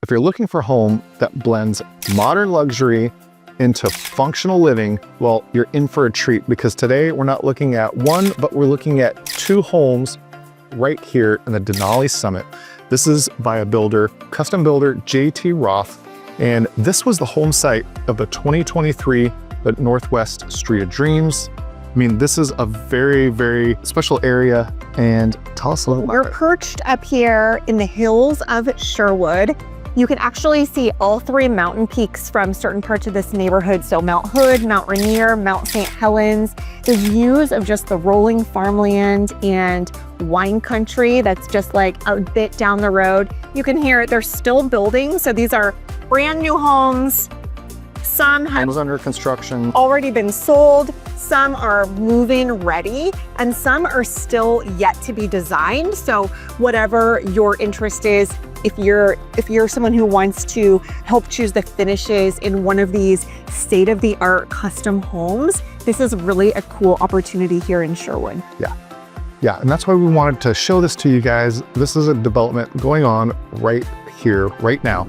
if you're looking for a home that blends modern luxury into functional living, well, you're in for a treat, because today we're not looking at one, but we're looking at two homes right here in the Denali Summit. This is by a builder, custom builder, JT Roth, and this was the home site of the 2023 Northwest Street of Dreams. I mean, this is a very, very special area, and tell us a little about it. We're perched up here in the hills of Sherwood. You can actually see all three mountain peaks from certain parts of this neighborhood. So Mount Hood, Mount Rainier, Mount St. Helens. The views of just the rolling farmland and wine country that's just like a bit down the road. You can hear it, they're still building. So these are brand new homes. Some have under construction, already been sold, some are move-in ready, and some are still yet to be designed. So whatever your interest is, if you're someone who wants to help choose the finishes in one of these state-of-the-art custom homes, this is really a cool opportunity here in Sherwood. Yeah, and that's why we wanted to show this to you guys. This is a development going on right here, right now.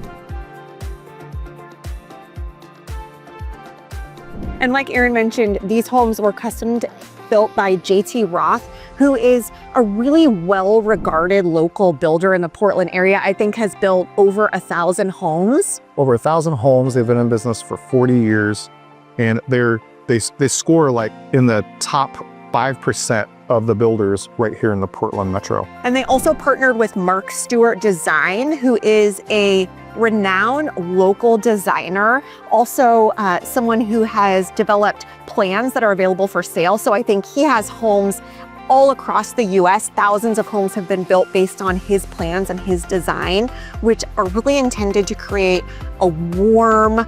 And like Aaron mentioned, these homes were custom built by JT Roth, who is a really well-regarded local builder in the Portland area. I think has built over 1,000 homes. Over 1,000 homes. They've been in business for 40 years, and they score like in the top 5% of the builders right here in the Portland metro. And they also partnered with Mark Stewart Design, who is a renowned local designer, also someone who has developed plans that are available for sale. So I think he has homes all across the US. Thousands of homes have been built based on his plans and his design, which are really intended to create a warm,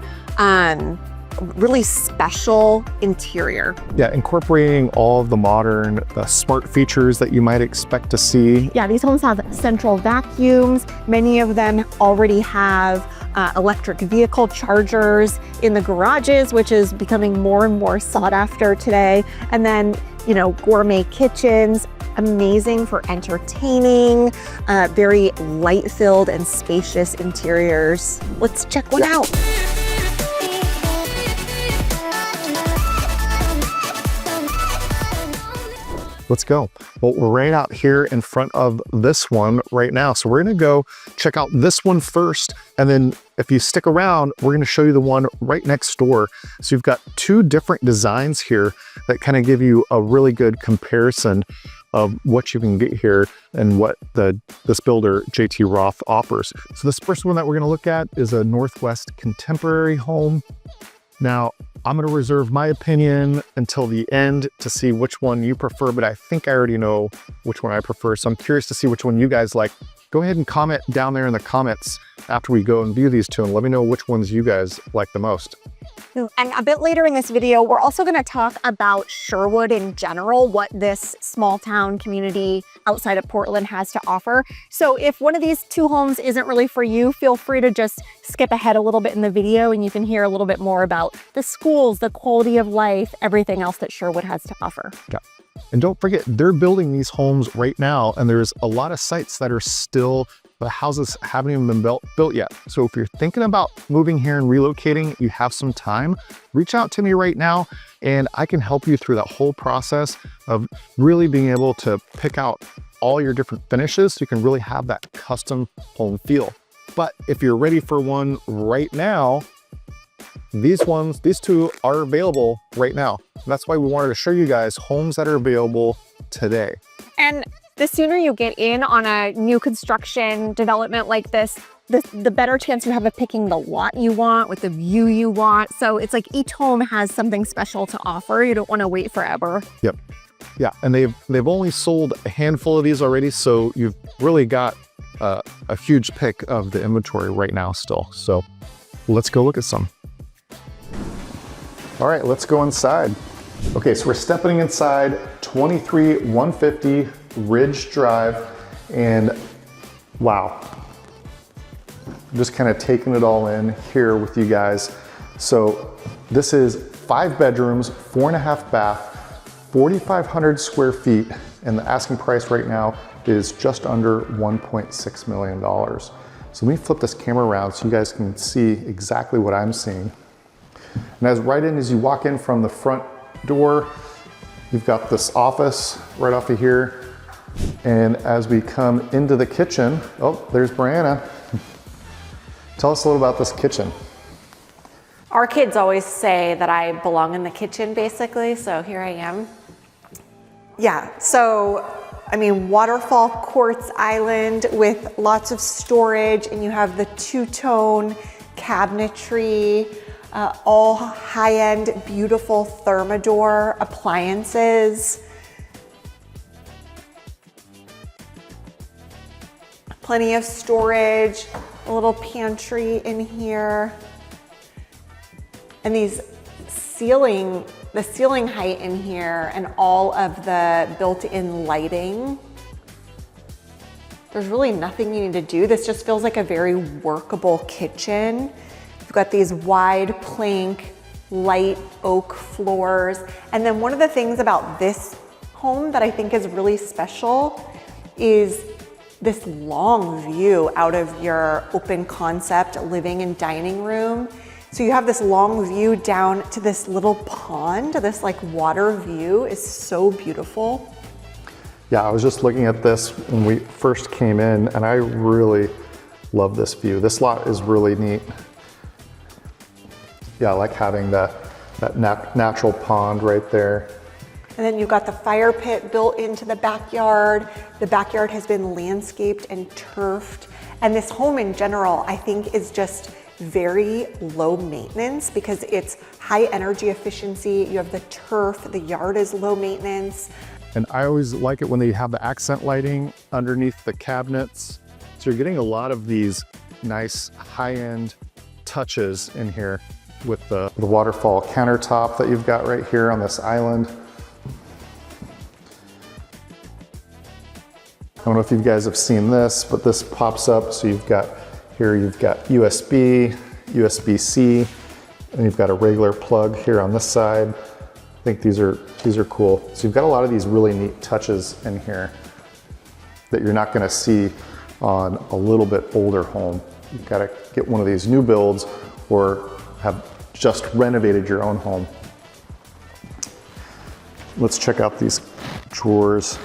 really special interior. Yeah, incorporating all of the modern, smart features that you might expect to see. Yeah, these homes have central vacuums. Many of them already have electric vehicle chargers in the garages, which is becoming more and more sought after today. And then, you know, gourmet kitchens, amazing for entertaining, very light-filled and spacious interiors. Let's check one out. Let's go. Well, we're right out here in front of this one right now. So we're gonna go check out this one first. And then if you stick around, we're gonna show you the one right next door. So you've got two different designs here that kind of give you a really good comparison of what you can get here and what this builder, JT Roth, offers. So this first one that we're gonna look at is a Northwest contemporary home. Now, I'm gonna reserve my opinion until the end to see which one you prefer, but I think I already know which one I prefer. So I'm curious to see which one you guys like. Go ahead and comment down there in the comments after we go and view these two, and let me know which ones you guys like the most. And a bit later in this video, we're also going to talk about Sherwood in general, what this small town community outside of Portland has to offer. So if one of these two homes isn't really for you, feel free to just skip ahead a little bit in the video and you can hear a little bit more about the schools, the quality of life, everything else that Sherwood has to offer. Yeah. And don't forget, they're building these homes right now, and there's a lot of sites that are still, the houses haven't even been built yet. So if you're thinking about moving here and relocating, you have some time, reach out to me right now, and I can help you through that whole process of really being able to pick out all your different finishes so you can really have that custom home feel. But if you're ready for one right now, these two are available right now. And that's why we wanted to show you guys homes that are available today. And the sooner you get in on a new construction development like this, the better chance you have of picking the lot you want with the view you want. So it's like each home has something special to offer. You don't want to wait forever. Yep. Yeah, and they've only sold a handful of these already, so you've really got a huge pick of the inventory right now still. So let's go look at some. All right, let's go inside. Okay, so we're stepping inside 23150 Ridge Drive, and wow, I'm just kind of taking it all in here with you guys. So this is 5 bedrooms, 4.5 bath, 4,500 square feet, and the asking price right now is just under $1.6 million. So let me flip this camera around so you guys can see exactly what I'm seeing. And as you walk in from the front door, you've got this office right off of here. And as we come into the kitchen, oh, there's Brianna. Tell us a little about this kitchen. Our kids always say that I belong in the kitchen, basically, so here I am. Yeah, so, I mean, waterfall quartz island with lots of storage, and you have the two-tone cabinetry, all high-end, beautiful Thermador appliances. Plenty of storage, a little pantry in here. And the ceiling height in here and all of the built-in lighting. There's really nothing you need to do. This just feels like a very workable kitchen. You've got these wide plank, light oak floors. And then one of the things about this home that I think is really special is this long view out of your open concept living and dining room. So you have this long view down to this little pond, this like water view is so beautiful. Yeah, I was just looking at this when we first came in, and I really love this view. This lot is really neat. Yeah, I like having that natural pond right there. And then you've got the fire pit built into the backyard. The backyard has been landscaped and turfed. And this home in general, I think, is just very low maintenance because it's high energy efficiency. You have the turf, the yard is low maintenance. And I always like it when they have the accent lighting underneath the cabinets. So you're getting a lot of these nice high-end touches in here with the waterfall countertop that you've got right here on this island. I don't know if you guys have seen this, but this pops up. So you've got USB, USB-C, and you've got a regular plug here on this side. I think these are cool. So you've got a lot of these really neat touches in here that you're not gonna see on a little bit older home. You've gotta get one of these new builds or have just renovated your own home. Let's check out these drawers.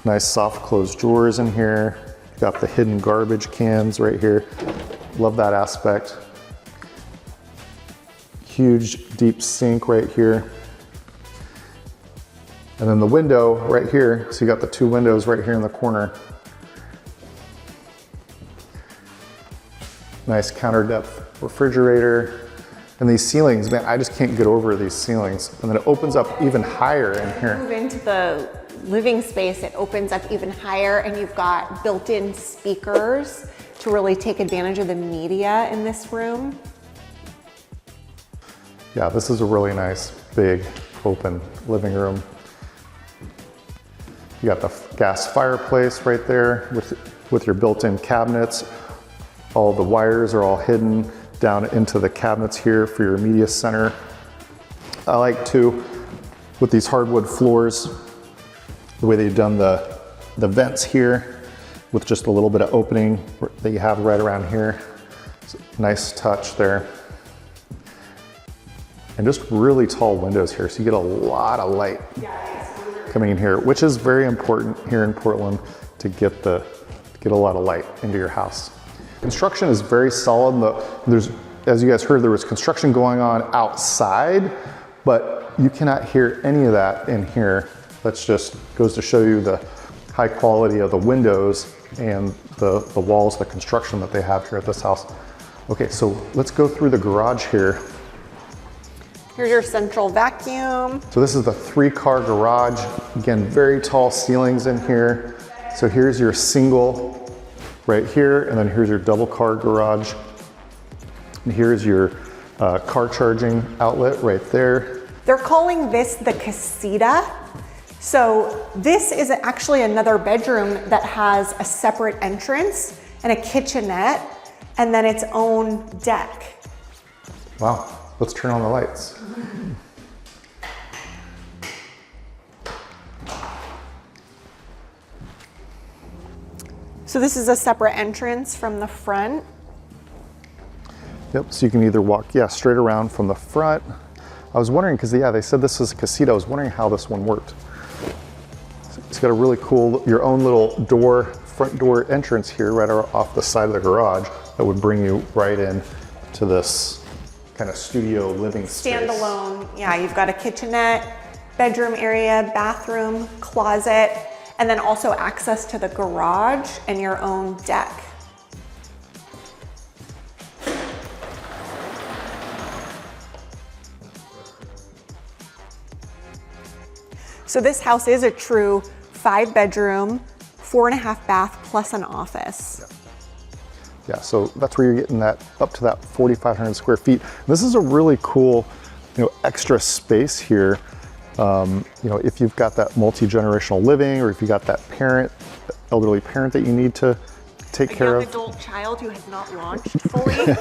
Nice soft closed drawers in here. Got the hidden garbage cans right here. Love that aspect. Huge deep sink right here. And then the window right here. So you got the two windows right here in the corner. Nice counter depth refrigerator. And these ceilings, man, I just can't get over these ceilings. And then it opens up even higher in here. Move into the living space, it opens up even higher, and you've got built-in speakers to really take advantage of the media in this room. Yeah, this is a really nice, big, open living room. You got the gas fireplace right there with your built-in cabinets. All the wires are all hidden down into the cabinets here for your media center. I like too, with these hardwood floors, the way they've done the vents here with just a little bit of opening that you have right around here. It's a nice touch there. And just really tall windows here, so you get a lot of light coming in here, which is very important here in Portland to get a lot of light into your house. Construction is very solid. As you guys heard, there was construction going on outside, but you cannot hear any of that in here. That's just goes to show you the high quality of the windows and the walls, the construction that they have here at this house. Okay, so let's go through the garage here. Here's your central vacuum. So this is the 3-car garage. Again, very tall ceilings in here. So here's your single right here, and then here's your double car garage. And here's your car charging outlet right there. They're calling this the casita. So this is actually another bedroom that has a separate entrance and a kitchenette, and then its own deck. Wow, let's turn on the lights. So this is a separate entrance from the front. Yep, so you can either walk, straight around from the front. I was wondering, because they said this is a casita. I was wondering how this one worked. It's got a really cool, your own little door, front door entrance here right off the side of the garage that would bring you right in to this kind of studio living space. Standalone, yeah, you've got a kitchenette, bedroom area, bathroom, closet, and then also access to the garage and your own deck. So this house is a true 5-bedroom, 4.5 bath plus an office. Yeah, so that's where you're getting that up to that 4,500 square feet. This is a really cool, extra space here. If you've got that multi-generational living, or if you got that elderly parent that you need to take care of. A young adult child who has not launched fully.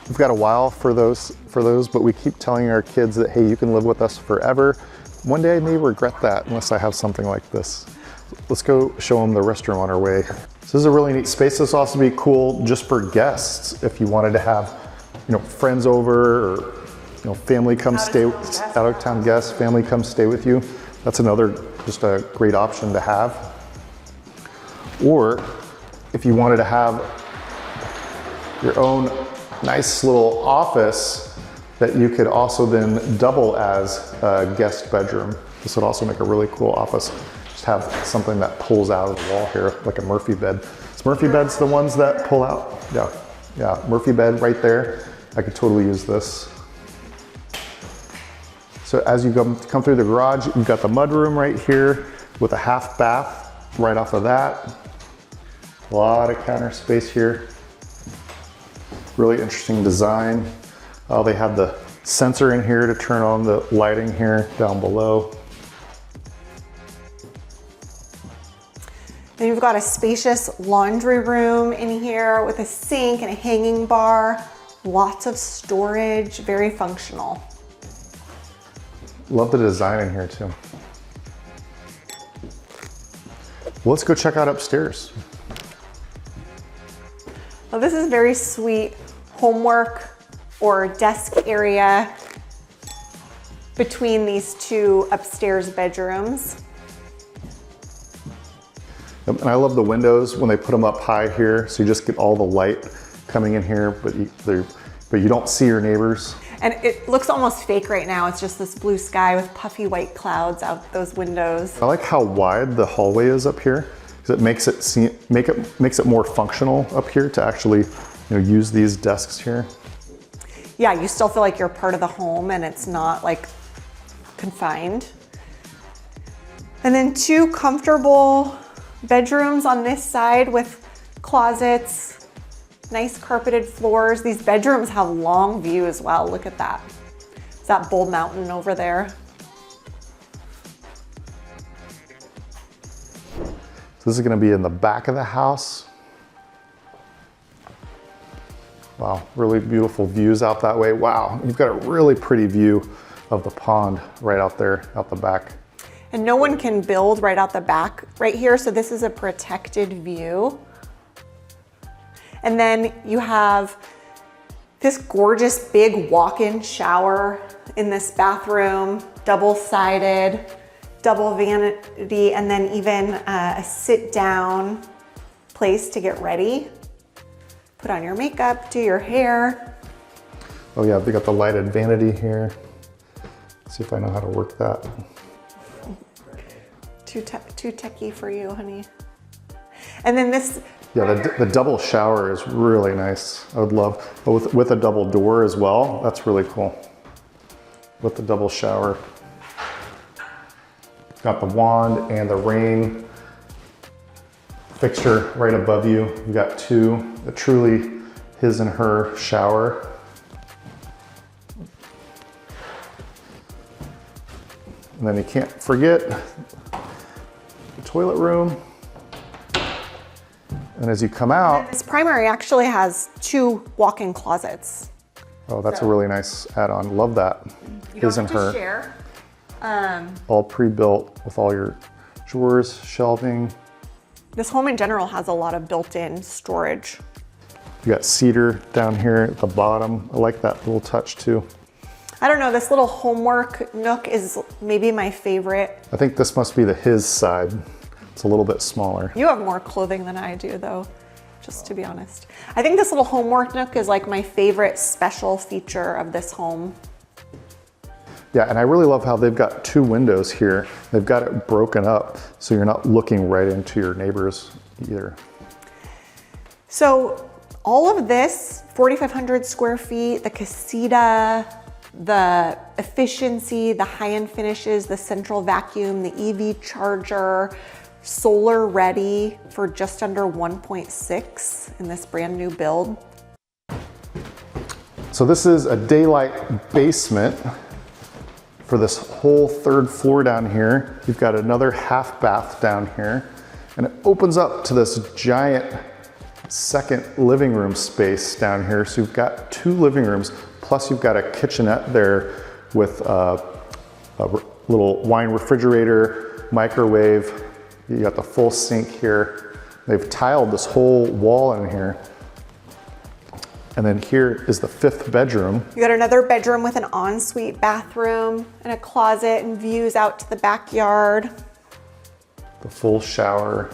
We've got a while for those, but we keep telling our kids that, hey, you can live with us forever. One day I may regret that unless I have something like this. Let's go show them the restroom on our way. So this is a really neat space. This will also be cool just for guests if you wanted to have, friends over, or family come stay, out of town guests, family come stay with you. That's just a great option to have. Or if you wanted to have your own nice little office that you could also then double as a guest bedroom. This would also make a really cool office. Just have something that pulls out of the wall here, like a Murphy bed. Is Murphy beds the ones that pull out? Yeah, Murphy bed right there. I could totally use this. So as you come through the garage, you've got the mudroom right here with a half bath right off of that. A lot of counter space here. Really interesting design. They have the sensor in here to turn on the lighting here down below. And you've got a spacious laundry room in here with a sink and a hanging bar. Lots of storage, very functional. Love the design in here too. Let's go check out upstairs. Well, this is very sweet homework or desk area between these two upstairs bedrooms. And I love the windows when they put them up high here, so you just get all the light coming in here, but you don't see your neighbors. And it looks almost fake right now. It's just this blue sky with puffy white clouds out those windows. I like how wide the hallway is up here, because it makes it more functional up here to actually use these desks here. Yeah, you still feel like you're part of the home and it's not like confined. And then two comfortable bedrooms on this side with closets, nice carpeted floors. These bedrooms have long view as well. Look at that. It's that Bull Mountain over there. So this is going to be in the back of the house. Wow, really beautiful views out that way. Wow, you've got a really pretty view of the pond right out there, out the back. And no one can build right out the back right here, so this is a protected view. And then you have this gorgeous big walk-in shower in this bathroom, double-sided, double vanity, and then even a sit-down place to get ready. Put on your makeup, do your hair. Oh yeah, they got the lighted vanity here. Let's see if I know how to work that. Too techie for you, honey. And then this. Yeah, the double shower is really nice. I would love, but with a double door as well. That's really cool. With the double shower. Got the wand and the rain fixture right above you. You got a truly his and her shower. And then you can't forget the toilet room. And as you come out, this primary actually has two walk-in closets. Oh, that's a really nice add-on. Love that. His and her. Share. All pre-built with all your drawers, shelving. This home in general has a lot of built-in storage. You got cedar down here at the bottom. I like that little touch too. I don't know, this little homework nook is maybe my favorite. I think this must be the his side. It's a little bit smaller. You have more clothing than I do though, just to be honest. I think this little homework nook is like my favorite special feature of this home. Yeah, and I really love how they've got two windows here. They've got it broken up so you're not looking right into your neighbors either. So all of this, 4,500 square feet, the casita, the efficiency, the high-end finishes, the central vacuum, the EV charger, solar ready for just under 1.6 in this brand new build. So this is a daylight basement for this whole third floor down here. You've got another half bath down here, and it opens up to this giant second living room space down here. So you've got two living rooms, plus you've got a kitchenette there with a little wine refrigerator, microwave. You got the full sink here. They've tiled this whole wall in here. And then here is the fifth bedroom. You got another bedroom with an ensuite bathroom and a closet and views out to the backyard. The full shower.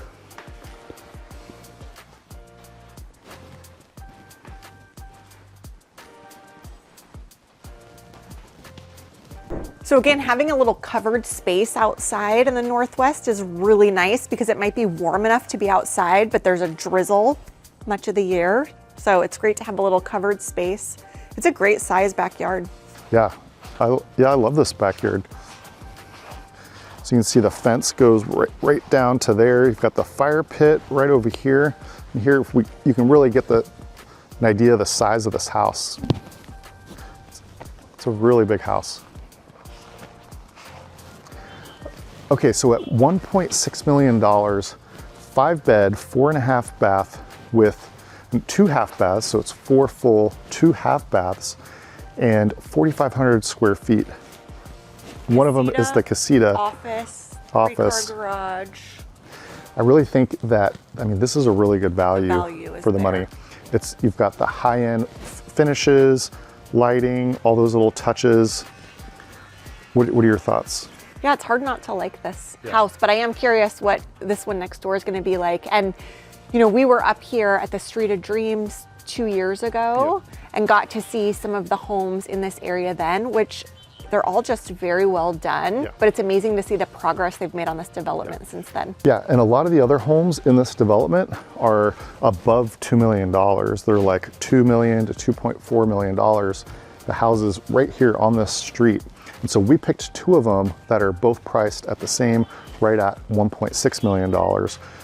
So again, having a little covered space outside in the Northwest is really nice because it might be warm enough to be outside, but there's a drizzle much of the year. So it's great to have a little covered space. It's a great size backyard. Yeah, I love this backyard. So you can see the fence goes right down to there. You've got the fire pit right over here. And here you can really get an idea of the size of this house. It's a really big house. Okay, so at $1.6 million, 5-bed, 4.5 bath with 2 half baths, so it's 4 full, 2 half baths, and 4,500 square feet. One of them is the casita. Office. Car garage. I really think that, I mean, this is a really good value for the money. You've got the high-end finishes, lighting, all those little touches. What are your thoughts? Yeah, it's hard not to like this house, but I am curious what this one next door is going to be like. And you know, we were up here at the Street of Dreams 2 years ago and got to see some of the homes in this area then, which they're all just very well done, but it's amazing to see the progress they've made on this development since then. Yeah, and a lot of the other homes in this development are above $2 million. They're like $2 million to $2.4 million. The houses right here on this street. And so we picked 2 of them that are both priced at the same, right at $1.6 million.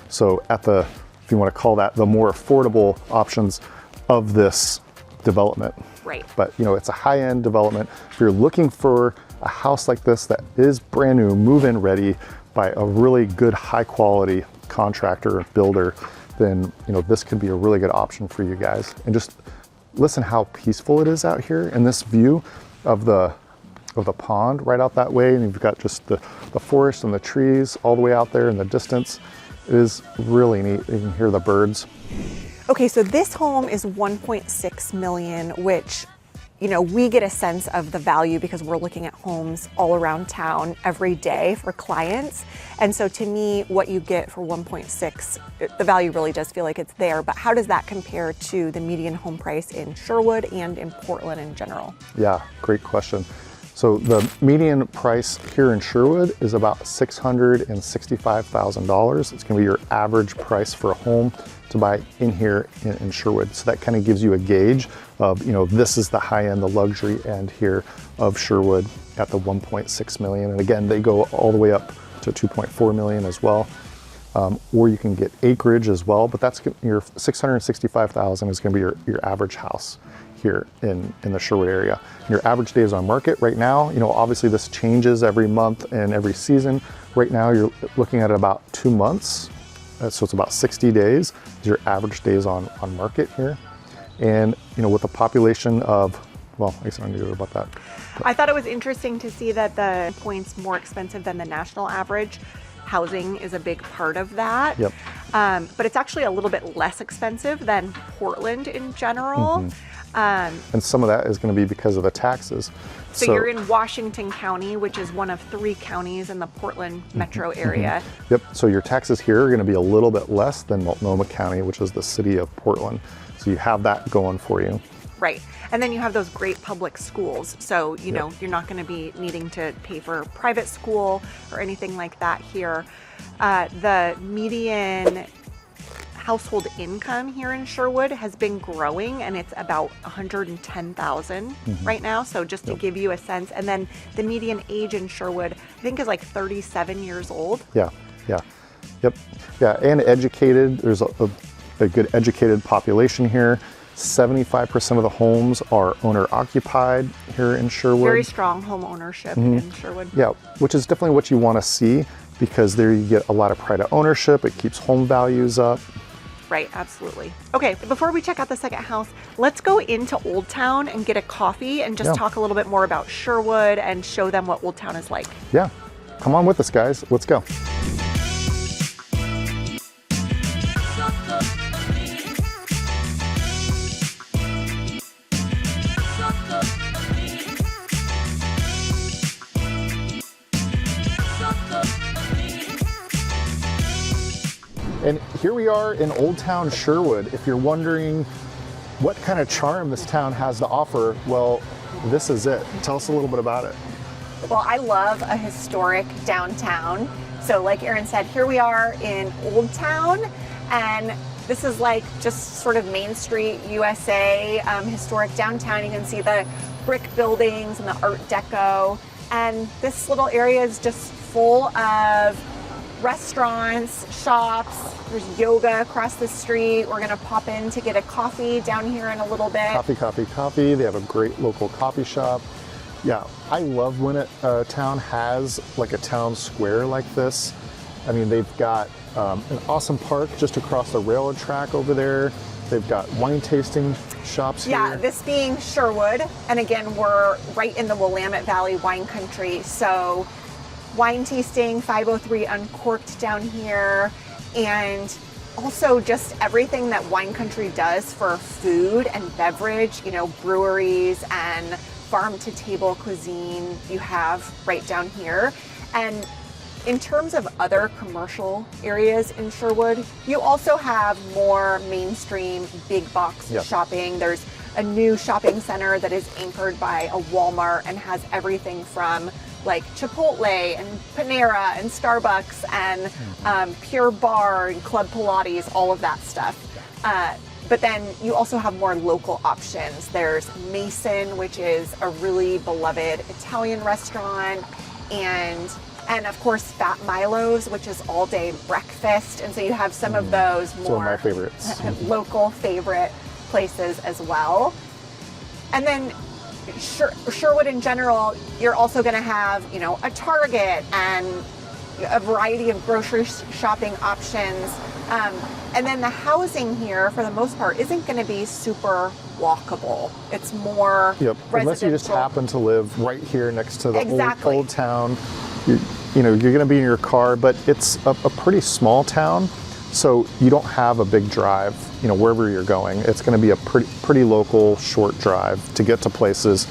So at the, if you want to call that, the more affordable options of this development. Right. But you know, it's a high-end development. If you're looking for a house like this that is brand new, move-in ready by a really good, high-quality contractor or builder, then you know, this could be a really good option for you guys. And just listen how peaceful it is out here, and this view of the pond right out that way, and you've got just the forest and the trees all the way out there in the distance. It is really neat. You can hear the birds. Okay, so this home is 1.6 million, which, you know, we get a sense of the value because we're looking at homes all around town every day for clients. And so to me, what you get for 1.6, the value really does feel like it's there, but how does that compare to the median home price in Sherwood and in Portland in general? Yeah, great question. So the median price here in Sherwood is about $665,000. It's gonna be your average price for a home to buy in here in Sherwood. So that kind of gives you a gauge of, you know, this is the high end, the luxury end here of Sherwood at the 1.6 million. And again, they go all the way up to 2.4 million as well. Or you can get acreage as well, but that's your 665,000 is gonna be your average house here in the Sherwood area. Your average days on market right now, you know, obviously this changes every month and every season. Right now you're looking at about 2 months. So it's about 60 days is your average days on market here. And, you know, with a population of, well, I guess I don't know about that. I thought it was interesting to see that the point's more expensive than the national average. Housing is a big part of that. Yep. but it's actually a little bit less expensive than Portland in general. And some of that is going to be because of the taxes. So you're in Washington County, which is one of 3 counties in the Portland metro area. Yep, so your taxes here are going to be a little bit less than Multnomah County, which is the city of Portland. So you have that going for you. Right. And then you have those great public schools. So, you know, you're not going to be needing to pay for private school or anything like that here. The median household income here in Sherwood has been growing, and it's about $110,000 right now. So just to give you a sense, and then the median age in Sherwood, I think, is like 37 years old. Yeah, and educated. There's a good educated population here. 75% of the homes are owner occupied here in Sherwood. Very strong home ownership in Sherwood. Yeah, which is definitely what you want to see, because there you get a lot of pride of ownership. It keeps home values up. Right, absolutely. Okay, before we check out the second house, let's go into Old Town and get a coffee and just talk a little bit more about Sherwood and show them what Old Town is like. Yeah, come on with us, guys. Let's go. And here we are in Old Town Sherwood. If you're wondering what kind of charm this town has to offer, well, this is it. Tell us a little bit about it. Well, I love a historic downtown. So like Aaron said, here we are in Old Town, and this is like just sort of Main Street, USA, historic downtown. You can see the brick buildings and the Art Deco. And this little area is just full of restaurants, shops. There's yoga across the street. We're gonna pop in to get a coffee down here in a little bit. Coffee. They have a great local coffee shop. Yeah, I love when a town has like a town square like this. I mean, they've got an awesome park just across the railroad track over there. They've got wine tasting shops here. Yeah, this being Sherwood, and again, we're right in the Willamette Valley wine country, so wine tasting, 503 Uncorked down here, and also just everything that wine country does for food and beverage, you know, breweries and farm to table cuisine you have right down here. And in terms of other commercial areas in Sherwood, you also have more mainstream big box shopping. There's a new shopping center that is anchored by a Walmart and has everything from like Chipotle and Panera and Starbucks and Pure Barre and Club Pilates, all of that stuff. But then you also have more local options. There's Mason, which is a really beloved Italian restaurant, and of course Fat Milo's, which is all day breakfast. And so you have some of those more one of my favorites. Local favorite places as well. And then Sherwood in general, you're also going to have, you know, a Target and a variety of grocery shopping options. And then the housing here, for the most part, isn't going to be super walkable. It's more residential. Unless you just happen to live right here next to the old town. You're going to be in your car, but it's a pretty small town, so you don't have a big drive, you know, wherever you're going. It's going to be a pretty local, short drive to get to places.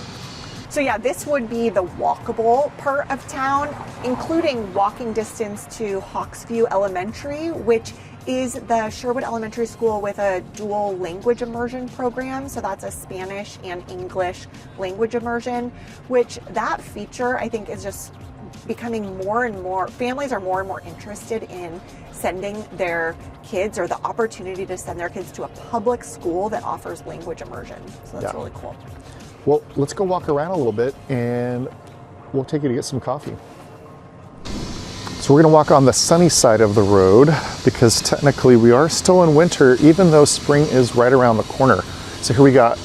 So yeah, this would be the walkable part of town, including walking distance to Hawksview Elementary, which is the Sherwood Elementary School with a dual language immersion program. So that's a Spanish and English language immersion, which that feature I think is just becoming more and more, families are more and more interested in sending their kids, or the opportunity to send their kids to a public school that offers language immersion. So that's really cool. Well, let's go walk around a little bit and we'll take you to get some coffee. So we're gonna walk on the sunny side of the road because technically we are still in winter, even though spring is right around the corner. So here we got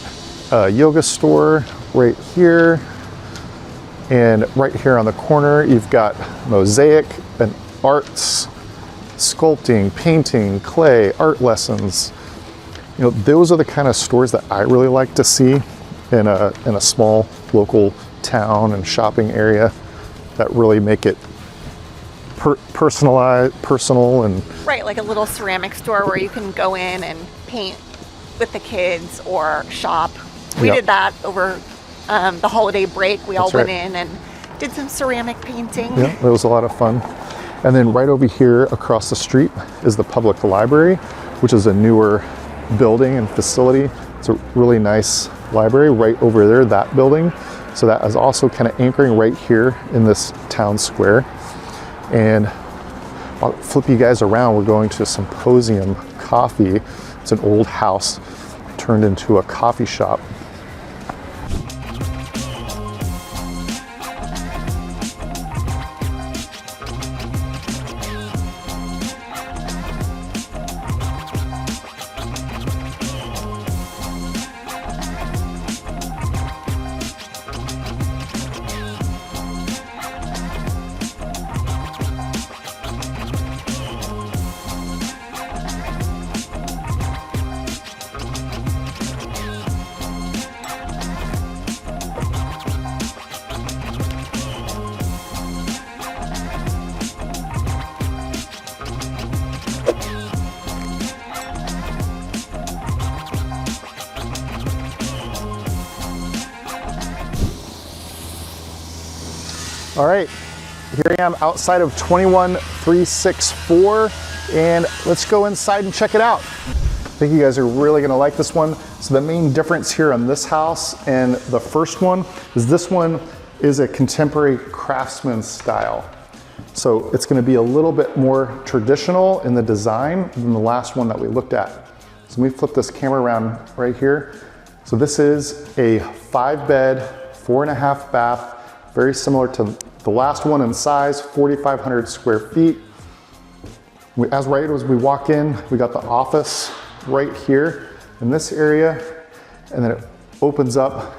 a yoga store right here. And right here on the corner, you've got mosaic and arts, sculpting, painting, clay, art lessons. You know, those are the kind of stores that I really like to see in a small local town and shopping area that really make it personal and right, like a little ceramic store where you can go in and paint with the kids or shop. We did that over the holiday break. We all went in and did some ceramic painting. Yeah, it was a lot of fun. And then right over here across the street is the public library, which is a newer building and facility. It's a really nice library right over there, that building. So that is also kind of anchoring right here in this town square. And I'll flip you guys around. We're going to Symposium Coffee. It's an old house turned into a coffee shop. All right, here I am outside of 21364, and let's go inside and check it out. I think you guys are really gonna like this one. So the main difference here on this house and the first one is this one is a Contemporary Craftsman style. So it's gonna be a little bit more traditional in the design than the last one that we looked at. So let me flip this camera around right here. So this is a 5-bed, 4.5 bath, very similar to the last one in size, 4,500 square feet. Right as we walk in, we got the office right here in this area, and then it opens up,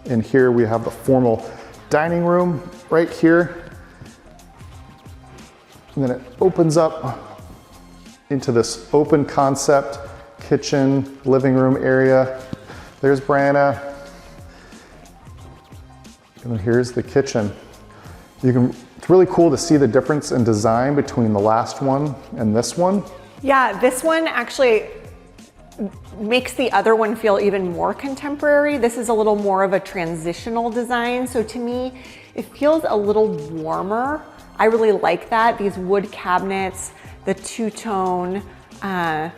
and here we have the formal dining room right here. And then it opens up into this open concept kitchen, living room area. There's Brianna. And here's the kitchen. It's really cool to see the difference in design between the last one and this one. Yeah, this one actually makes the other one feel even more contemporary. This is a little more of a transitional design. So to me, it feels a little warmer. I really like that. These wood cabinets, the two-tone, and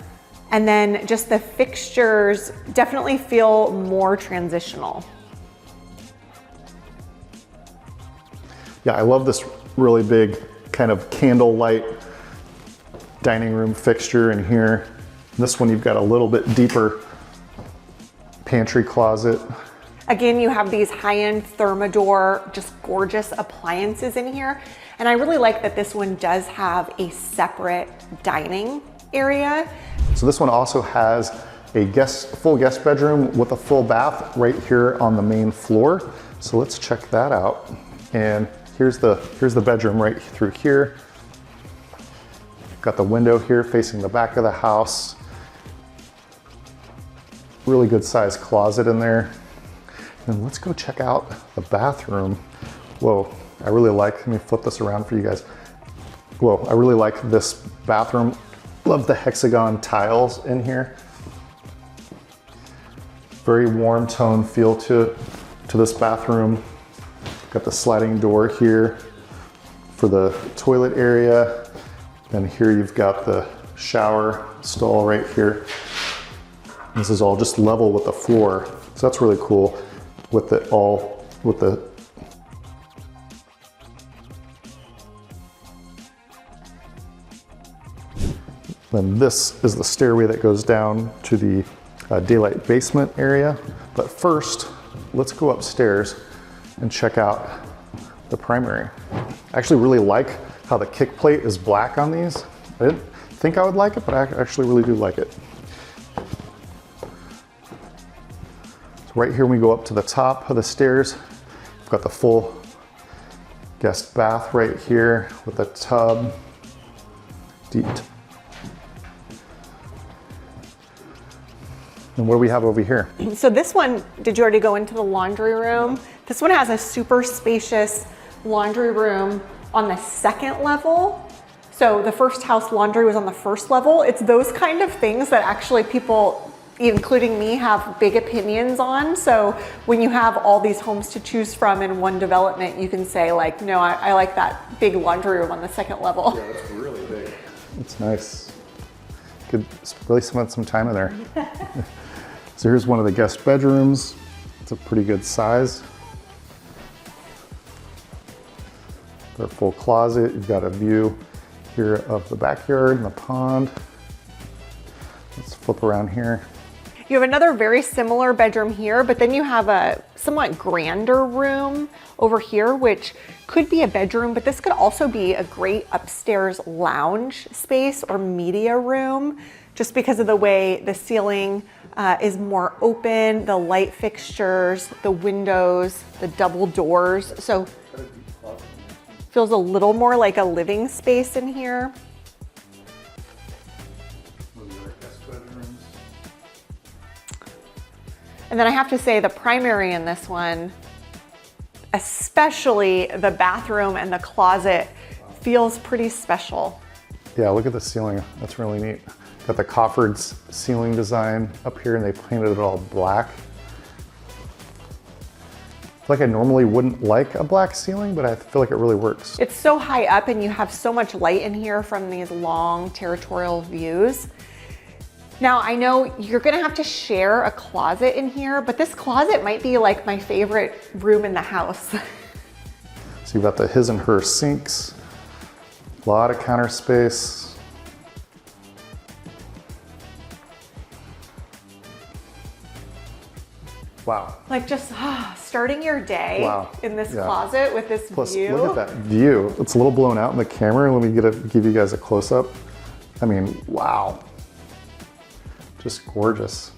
then just the fixtures definitely feel more transitional. Yeah, I love this really big kind of candlelight dining room fixture in here. This one, you've got a little bit deeper pantry closet. Again, you have these high-end Thermador, just gorgeous appliances in here. And I really like that this one does have a separate dining area. So this one also has a full guest bedroom with a full bath right here on the main floor. So let's check that out. And here's the bedroom right through here. Got the window here facing the back of the house. Really good sized closet in there. And let's go check out the bathroom. Whoa, I really like, let me flip this around for you guys. Whoa, I really like this bathroom. Love the hexagon tiles in here. Very warm tone feel to this bathroom. Got the sliding door here for the toilet area. And here you've got the shower stall right here. This is all just level with the floor. So that's really cool with it all, with the then this is the stairway that goes down to the daylight basement area. But first, let's go upstairs and check out the primary. I actually really like how the kick plate is black on these. I didn't think I would like it, but I actually really do like it. So right here, when we go up to the top of the stairs, we've got the full guest bath right here with a tub. And what do we have over here? So this one, did you already go into the laundry room? This one has a super spacious laundry room on the second level. So the first house laundry was on the first level. It's those kind of things that actually people, including me, have big opinions on. So when you have all these homes to choose from in one development, you can say like, no, I like that big laundry room on the second level. Yeah, it's really big. It's nice. Could really spend some time in there. So here's one of the guest bedrooms. It's a pretty good size. Their full closet. You've got a view here of the backyard and the pond. Let's flip around here. You have another very similar bedroom here, but then you have a somewhat grander room over here, which could be a bedroom, but this could also be a great upstairs lounge space or media room, just because of the way the ceiling is more open, the light fixtures, the windows, the double doors. So feels a little more like a living space in here. And then I have to say the primary in this one, especially the bathroom and the closet, feels pretty special. Yeah, look at the ceiling. That's really neat. Got the coffered ceiling design up here and they painted it all black. Like I normally wouldn't like a black ceiling, but I feel like it really works. It's so high up and you have so much light in here from these long territorial views. Now I know you're gonna have to share a closet in here, but this closet might be like my favorite room in the house. So you've got the his and her sinks, a lot of counter space. Wow. Like just starting your day in this closet with this Plus, view. look at that view. It's a little blown out in the camera. Let me give you guys a close up. I mean, wow. Just gorgeous.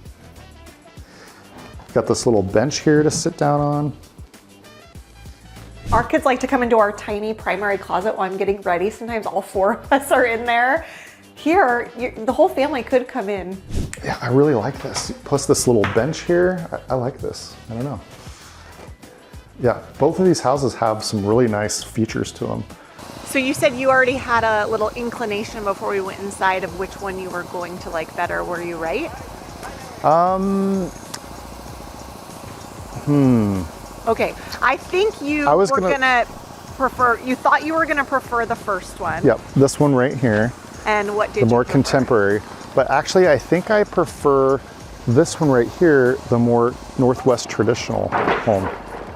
Got this little bench here to sit down on. Our kids like to come into our tiny primary closet while I'm getting ready. Sometimes all four of us are in there. Here, the whole family could come in. Yeah, I really like this. Plus this little bench here, I like this. I don't know. Yeah, both of these houses have some really nice features to them. So you said you already had a little inclination before we went inside of which one you were going to like better. Were you right? Okay, I think you were gonna prefer, you thought you were gonna prefer the first one. Yep, this one right here. And what did you The more prefer? contemporary. But actually, I think I prefer this one right here, the more Northwest traditional home.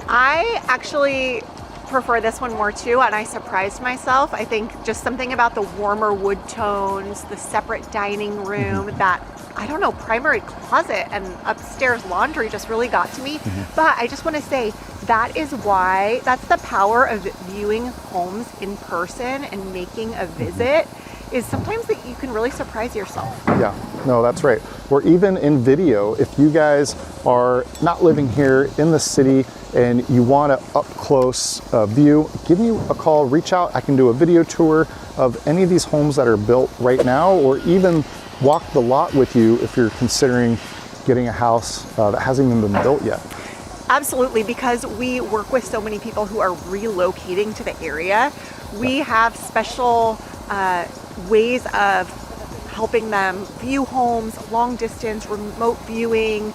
I actually prefer this one more too, and I surprised myself. I think just something about the warmer wood tones, the separate dining room, that, I don't know, primary closet and upstairs laundry just really got to me. But I just want to say, that is why, that's the power of viewing homes in person and making a visit, is sometimes that you can really surprise yourself. Yeah, no, that's right. Or even in video, if you guys are not living here in the city and you want an up close view, give me a call, reach out. I can do a video tour of any of these homes that are built right now, or even walk the lot with you if you're considering getting a house that hasn't even been built yet. Absolutely, because we work with so many people who are relocating to the area. We have special ways of helping them view homes, long distance, remote viewing,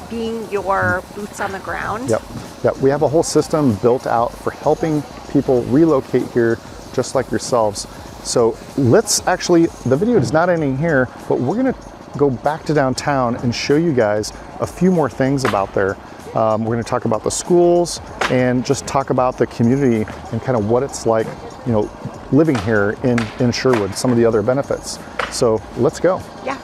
being your boots on the ground. Yep, we have a whole system built out for helping people relocate here just like yourselves. So let's actually, the video is not ending here, but we're gonna go back to downtown and show you guys a few more things about there. We're gonna talk about the schools and just talk about the community and kind of what it's like, you know, living here in Sherwood, some of the other benefits. So let's go. Yeah.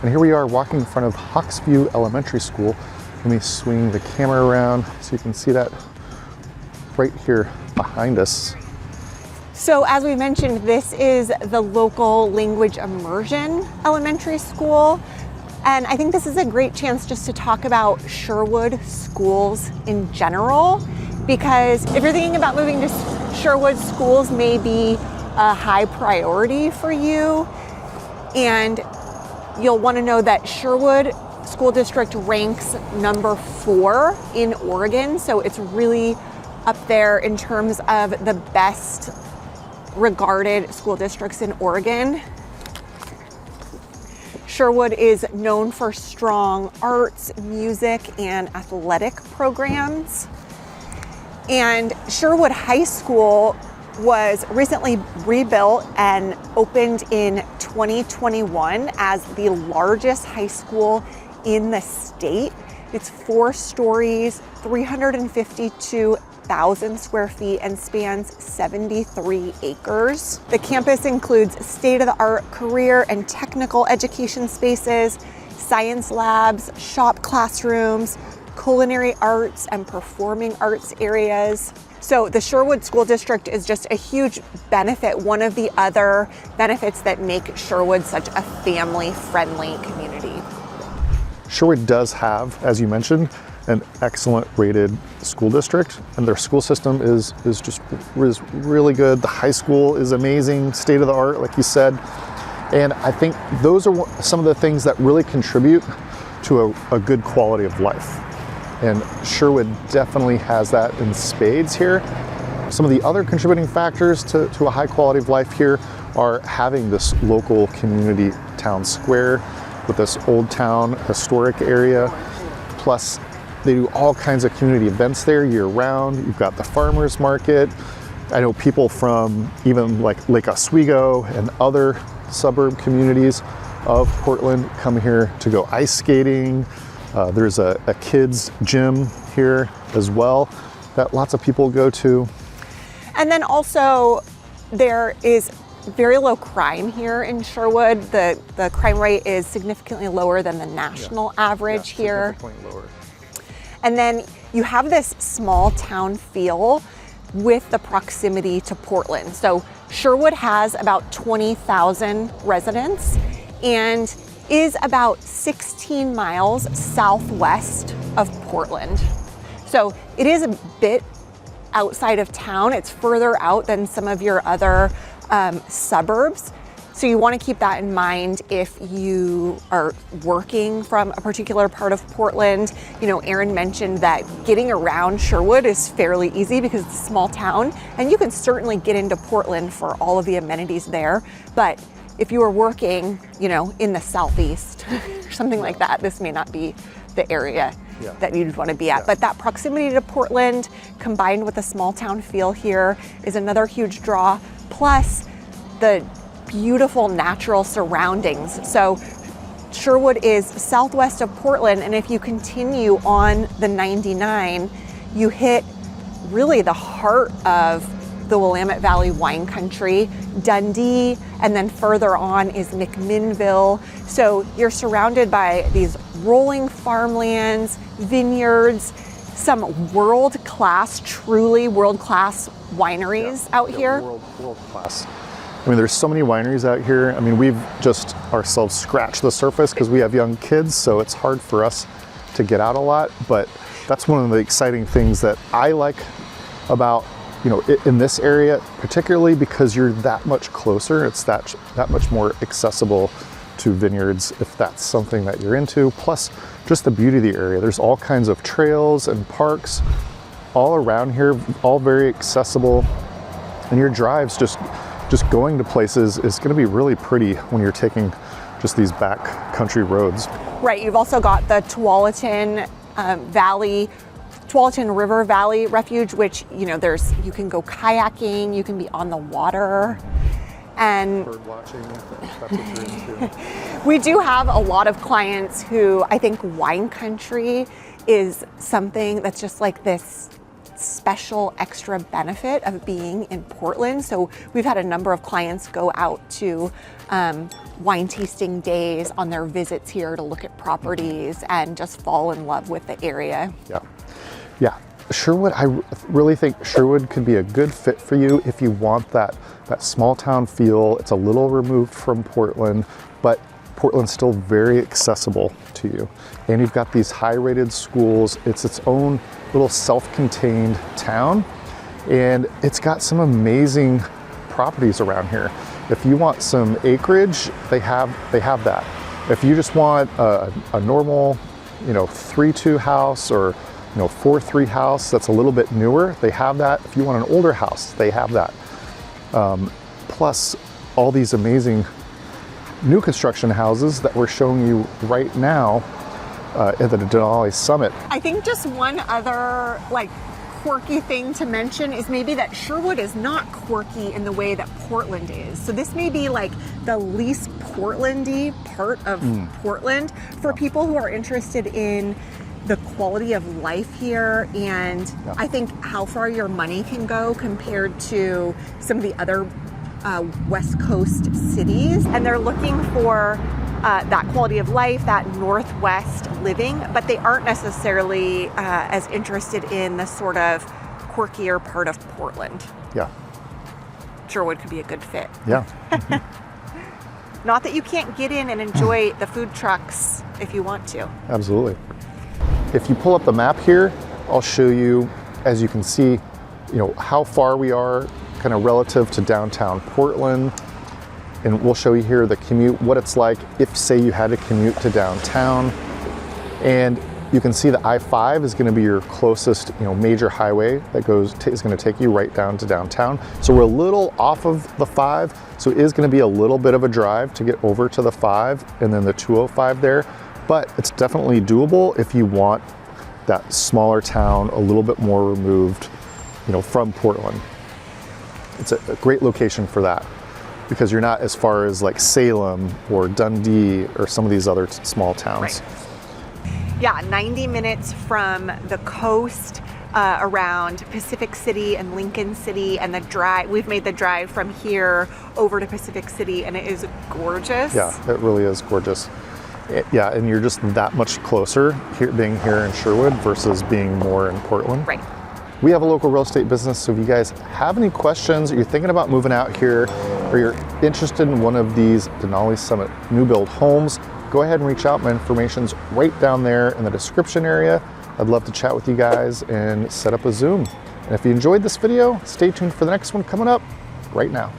And here we are walking in front of Hawksview Elementary School. Let me swing the camera around so you can see that right here behind us. So as we mentioned, this is the local language immersion elementary school. And I think this is a great chance just to talk about Sherwood schools in general, because if you're thinking about moving to Sherwood, schools may be a high priority for you. And you'll want to know that Sherwood School District ranks number 4 in Oregon. So it's really up there in terms of the best regarded school districts in Oregon. Sherwood is known for strong arts, music, and athletic programs. And Sherwood High School was recently rebuilt and opened in 2021 as the largest high school in the state. It's 4 stories, 352,000 square feet, and spans 73 acres. The campus includes state-of-the-art career and technical education spaces, science labs, shop classrooms, culinary arts and performing arts areas. So the Sherwood School District is just a huge benefit, one of the other benefits that make Sherwood such a family-friendly community. Sherwood does have, as you mentioned, an excellent rated school district, and their school system is really good. The high school is amazing, state of the art, like you said. And I think those are some of the things that really contribute to a good quality of life. And Sherwood definitely has that in spades here. Some of the other contributing factors to a high quality of life here are having this local community town square with this old town historic area. Plus, they do all kinds of community events there year round. You've got the farmers market. I know people from even like Lake Oswego and other suburb communities of Portland come here to go ice skating. There's a kids gym here as well that lots of people go to. And then also there is very low crime here in Sherwood. The crime rate is significantly lower than the national average here. Significantly lower. And then you have this small town feel with the proximity to Portland. So Sherwood has about 20,000 residents and is about 16 miles southwest of Portland. So it is a bit outside of town. It's further out than some of your other suburbs. So you want to keep that in mind if you are working from a particular part of Portland. You know, Aaron mentioned that getting around Sherwood is fairly easy because it's a small town, and you can certainly get into Portland for all of the amenities there. But if you are working, you know, in the southeast or something like that, this may not be the area that you'd want to be at. But that proximity to Portland combined with the small town feel here is another huge draw. Plus the beautiful natural surroundings. So Sherwood is southwest of Portland, and if you continue on the 99, you hit really the heart of the Willamette Valley wine country, Dundee, and then further on is McMinnville. So you're surrounded by these rolling farmlands, vineyards, some world-class, truly world-class wineries out here. World-class. I mean, there's so many wineries out here. I mean, we've just ourselves scratched the surface because we have young kids, so it's hard for us to get out a lot. But that's one of the exciting things that I like about, you know, in this area, particularly because you're that much closer. It's that much more accessible to vineyards if that's something that you're into. Plus, just the beauty of the area. There's all kinds of trails and parks all around here, all very accessible. And your drives just going to places is going to be really pretty when you're taking just these back country roads. Right, you've also got the Tualatin River Valley Refuge, which, you know, you can go kayaking, you can be on the water. And bird watching, that's what you're into. We do have a lot of clients who I think wine country is something that's just like this special extra benefit of being in Portland. So we've had a number of clients go out to wine tasting days on their visits here to look at properties and just fall in love with the area. Yeah. Sherwood, I really think Sherwood could be a good fit for you if you want that small town feel. It's a little removed from Portland, but Portland's still very accessible to you. And you've got these high-rated schools. It's its own little self-contained town, and it's got some amazing properties around here. If you want some acreage, they have that. If you just want a normal, you know, 3-2 house or 4-3 house that's a little bit newer, they have that. If you want an older house, they have that. Plus all these amazing new construction houses that we're showing you right now at the Denali Summit. I think just one other like quirky thing to mention is maybe that Sherwood is not quirky in the way that Portland is. So this may be like the least Portlandy part of Portland for people who are interested in the quality of life here, and I think how far your money can go compared to some of the other West Coast cities. And they're looking for that quality of life, that Northwest living, but they aren't necessarily as interested in the sort of quirkier part of Portland. Yeah. Sherwood could be a good fit. Yeah. Not that you can't get in and enjoy the food trucks if you want to. Absolutely. If you pull up the map here, I'll show you, as you can see, how far we are kind of relative to downtown Portland. And we'll show you here the commute, what it's like if, say, you had to commute to downtown. And you can see the I-5 is going to be your closest, major highway that is going to take you right down to downtown. So we're a little off of the 5, so it is going to be a little bit of a drive to get over to the 5 and then the 205 there. But it's definitely doable if you want that smaller town, a little bit more removed, from Portland. It's a great location for that, because you're not as far as like Salem or Dundee or some of these other small towns. Right. Yeah, 90 minutes from the coast around Pacific City and Lincoln City, and the drive, we've made the drive from here over to Pacific City, and it is gorgeous. Yeah, it really is gorgeous. Yeah, and you're just that much closer being here in Sherwood versus being more in Portland. Right. We have a local real estate business, so if you guys have any questions, or you're thinking about moving out here, or you're interested in one of these Denali Summit new build homes, go ahead and reach out. My information's right down there in the description area. I'd love to chat with you guys and set up a Zoom. And if you enjoyed this video, stay tuned for the next one coming up right now.